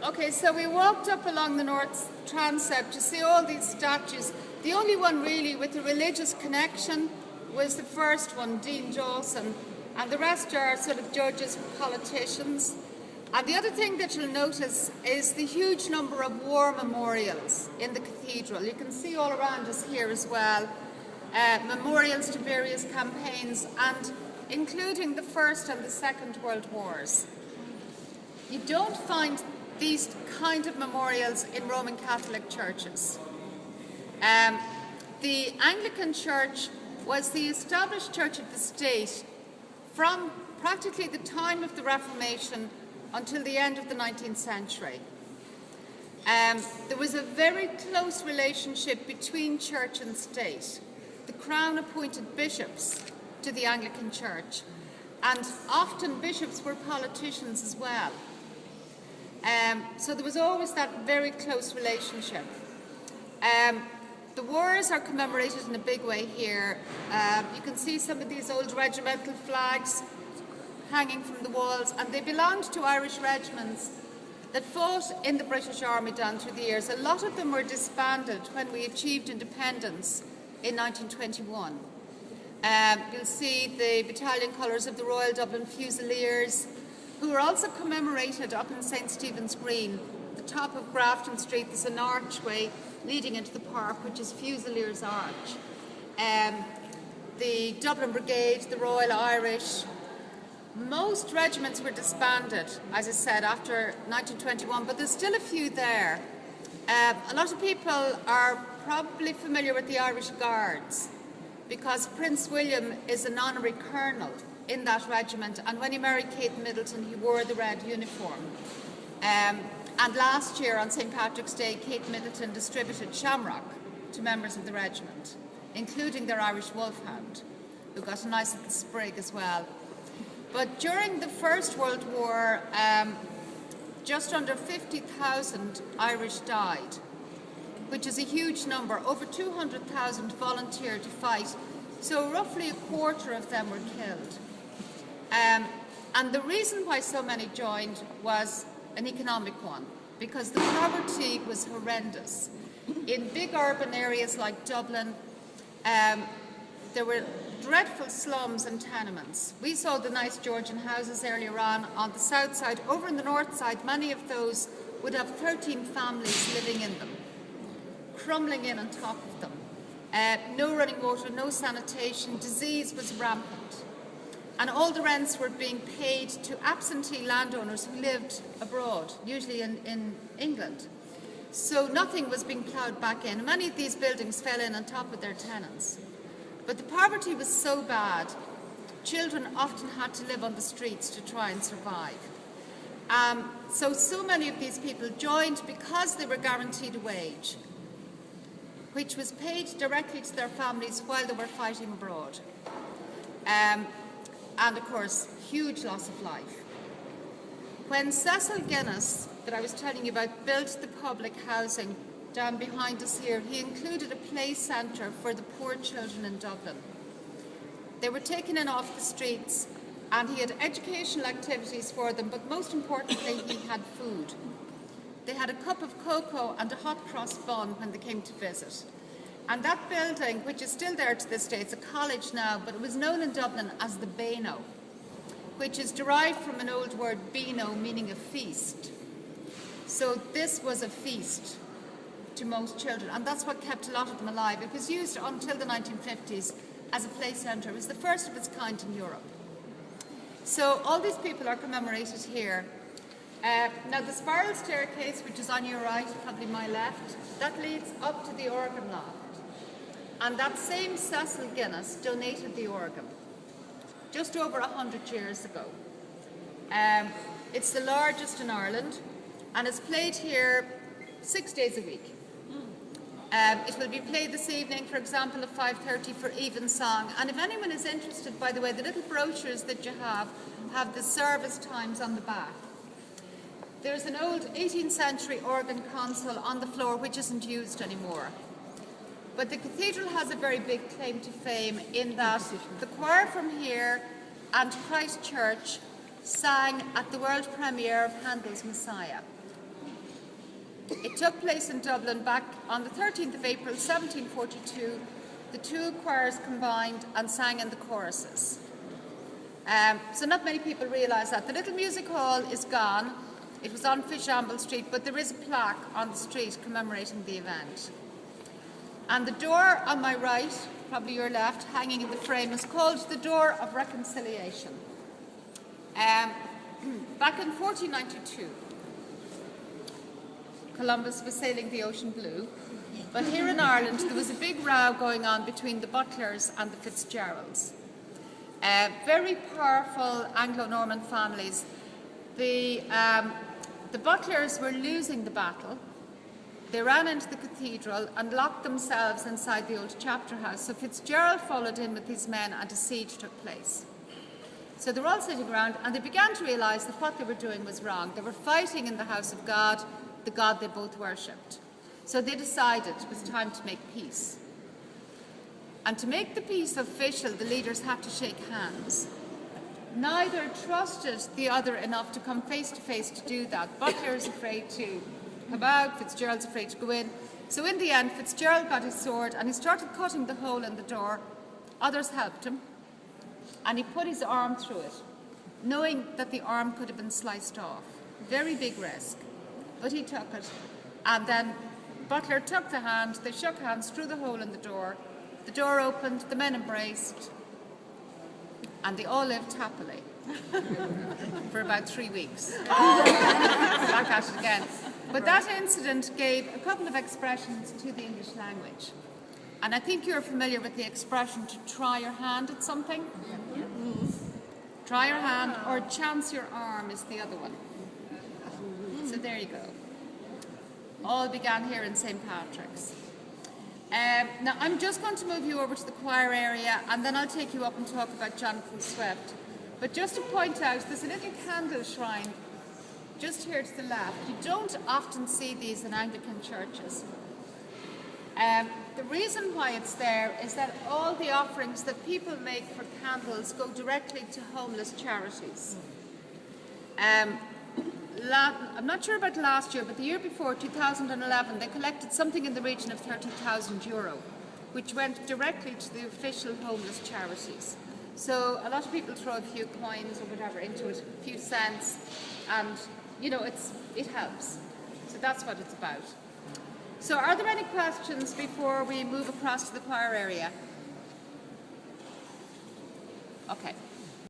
Okay, so we walked up along the north transept to see all these statues. The only one really with a religious connection was the first one, Dean Dawson, and the rest are sort of judges, politicians. And the other thing that you'll notice is the huge number of war memorials in the cathedral. You can see all around us here as well, memorials to various campaigns, and including the First and the Second World Wars. You don't find these kind of memorials in Roman Catholic churches. The Anglican Church was the established church of the state from practically the time of the Reformation until the end of the 19th century. There was a very close relationship between church and state. The Crown appointed bishops to the Anglican Church, and often bishops were politicians as well. So there was always that very close relationship. The wars are commemorated in a big way here. You can see some of these old regimental flags hanging from the walls, and they belonged to Irish regiments that fought in the British Army down through the years. A lot of them were disbanded when we achieved independence in 1921. You'll see the battalion colours of the Royal Dublin Fusiliers, who are also commemorated up in St. Stephen's Green. At the top of Grafton Street there's an archway leading into the park, which is Fusiliers Arch. The Dublin Brigade, the Royal Irish. Most regiments were disbanded, as I said, after 1921, but there's still a few there. A lot of people are probably familiar with the Irish Guards, because Prince William is an honorary colonel in that regiment, and when he married Kate Middleton he wore the red uniform. And last year on St. Patrick's Day, Kate Middleton distributed shamrock to members of the regiment, including their Irish wolfhound, who got a nice little sprig as well. But during the First World War, just under 50,000 Irish died, which is a huge number. Over 200,000 volunteered to fight, so roughly a quarter of them were killed. And the reason why so many joined was an economic one, because the poverty was horrendous. In big urban areas like Dublin, there were dreadful slums and tenements. We saw the nice Georgian houses earlier on the south side. Over on the north side, many of those would have 13 families living in them, crumbling in on top of them. No running water, no sanitation, disease was rampant. And all the rents were being paid to absentee landowners who lived abroad, usually in England. So nothing was being ploughed back in. Many of these buildings fell in on top of their tenants. But the poverty was so bad, children often had to live on the streets to try and survive. So many of these people joined because they were guaranteed a wage, which was paid directly to their families while they were fighting abroad. And of course, huge loss of life. When Cecil Guinness, that I was telling you about, built the public housing down behind us here, he included a play centre for the poor children in Dublin. They were taken in off the streets, and he had educational activities for them, but most importantly, he had food. They had a cup of cocoa and a hot cross bun when they came to visit. And that building, which is still there to this day, it's a college now, but it was known in Dublin as the Beano, which is derived from an old word, beano, meaning a feast. So this was a feast to most children, and that's what kept a lot of them alive. It was used until the 1950s as a play centre. It was the first of its kind in Europe. So all these people are commemorated here. Now the spiral staircase, which is on your right, probably my left, that leads up to the organ loft. And that same Cecil Guinness donated the organ just over 100 years ago. It's the largest in Ireland, and it's played here 6 days a week. It will be played this evening, for example, at 5:30 for evensong. And if anyone is interested, by the way, the little brochures that you have the service times on the back. There's an old 18th century organ console on the floor which isn't used anymore. But the cathedral has a very big claim to fame in that the choir from here and Christ Church sang at the world premiere of Handel's Messiah. It took place in Dublin back on the 13th of April 1742. The two choirs combined and sang in the choruses. So not many people realise that. The little music hall is gone. It was on Fishamble Street, but there is a plaque on the street commemorating the event. And the door on my right, probably your left, hanging in the frame, is called the Door of Reconciliation. Back in 1492, Columbus was sailing the ocean blue, but here in Ireland there was a big row going on between the Butlers and the Fitzgeralds. Very powerful Anglo-Norman families. The Butlers were losing the battle. They ran into the cathedral and locked themselves inside the old chapter house. So Fitzgerald followed in with his men and a siege took place. So they were all sitting around and they began to realise that what they were doing was wrong. They were fighting in the house of God, the God they both worshipped. So they decided it was time to make peace. And to make the peace official, the leaders had to shake hands. Neither trusted the other enough to come face to face to do that. Butler's afraid to come out, Fitzgerald's afraid to go in. So in the end, Fitzgerald got his sword and he started cutting the hole in the door. Others helped him. And he put his arm through it, knowing that the arm could have been sliced off. Very big risk. But he took it. And then Butler took the hand, they shook hands through the hole in the door. The door opened, the men embraced, and they all lived happily for about 3 weeks. Back at it again. But that incident gave a couple of expressions to the English language. And I think you're familiar with the expression to try your hand at something. Try your hand, or chance your arm is the other one. So there you go. All began here in St. Patrick's. Now I'm just going to move you over to the choir area and then I'll take you up and talk about Jonathan Swift. But just to point out, there's a little candle shrine just here to the left. You don't often see these in Anglican churches. The reason why it's there is that all the offerings that people make for candles go directly to homeless charities. I'm not sure about last year, but the year before, 2011, they collected something in the region of €30,000, which went directly to the official homeless charities. So a lot of people throw a few coins or whatever into it, a few cents, and you know, it helps. So that's what it's about. So are there any questions before we move across to the choir area? Okay.